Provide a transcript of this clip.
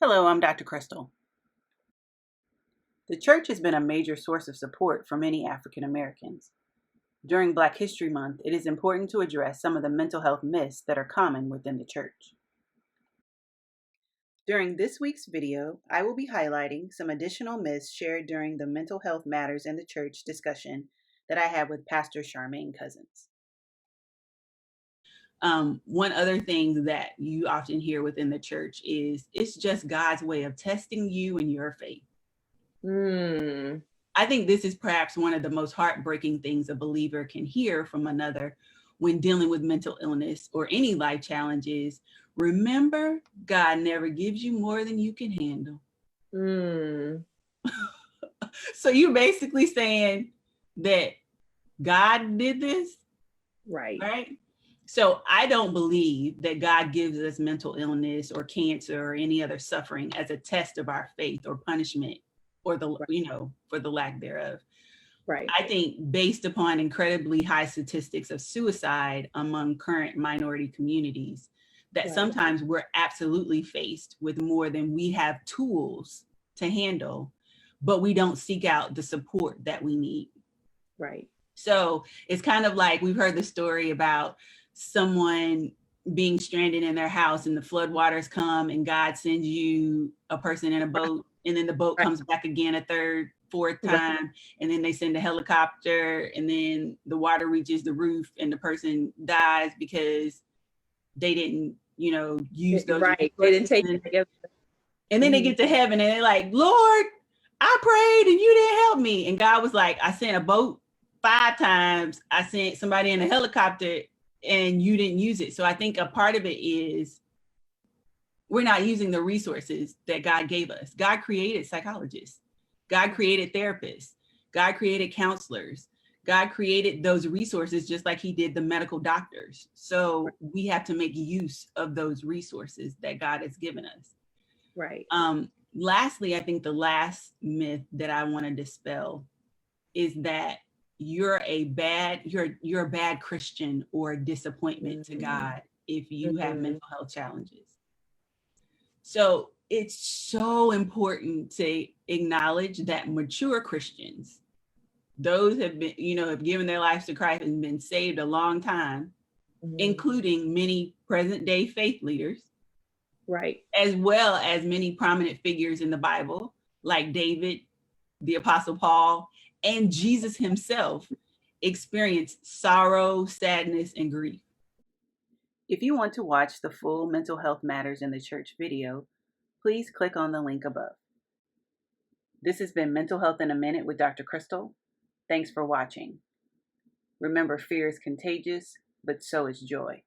Hello, I'm Dr. Crystal. The church has been a major source of support for many African Americans. During Black History Month, it is important to address some of the mental health myths that are common within the church. During this week's video, I will be highlighting some additional myths shared during the Mental Health Matters in the Church discussion that I had with Pastor Charmaine Cousins. One other thing that you often hear within the church is it's just God's way of testing you and your faith. I think this is perhaps one of the most heartbreaking things a believer can hear from another when dealing with mental illness or any life challenges. Remember, God never gives you more than you can handle. So you're basically saying that God did this? Right? So I don't believe that God gives us mental illness or cancer or any other suffering as a test of our faith or punishment or for the lack thereof. I think based upon incredibly high statistics of suicide among current minority communities, that sometimes we're absolutely faced with more than we have tools to handle, but we don't seek out the support that we need. So it's kind of like we've heard the story about someone being stranded in their house and the floodwaters come and God sends you a person in a boat, and then the boat comes back again a third, fourth time, and then they send a helicopter, and then the water reaches the roof and the person dies because they didn't, use those they didn't take it together. And then they get to heaven and they're like, Lord, I prayed and you didn't help me. And God was like, I sent a boat 5 times. I sent somebody in a helicopter and you didn't use it. So I think a part of it is we're not using the resources that God gave us. God created psychologists. God created therapists. God created counselors. God created those resources just like he did the medical doctors. So we have to make use of those resources that God has given us. Lastly, I think the last myth that I want to dispel is that you're a bad Christian or a disappointment to God if you have mental health challenges. So it's so important to acknowledge that mature Christians, those have been, have given their lives to Christ and been saved a long time, including many present day faith leaders, as well as many prominent figures in the Bible, like David, the Apostle Paul, and Jesus himself experienced sorrow, sadness, and grief. If you want to watch the full Mental Health Matters in the Church video, please click on the link above. This has been Mental Health in a Minute with Dr. Crystal. Thanks for watching. Remember, fear is contagious, but so is joy.